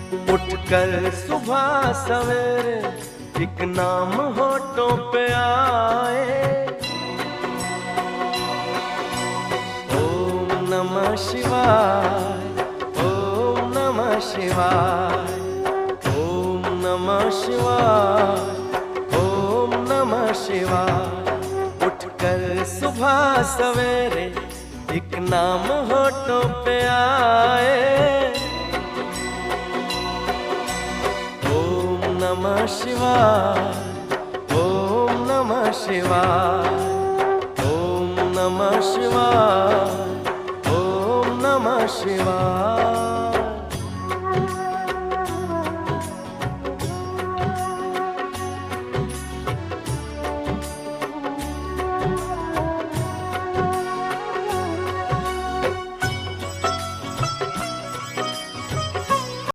उठकर सुबह सवेरे एक नाम होठों पे आए, ओम नमः शिवाय, ओम नमः शिवाय, ओम नमः शिवाय, ओम नमः शिवाय। उठकर सुबह सवेरे एक नाम होठों पे आए, ओम नमः शिवाय, ओम नमः शिवाय, ओम नमः शिवाय, ओम नमः शिवाय।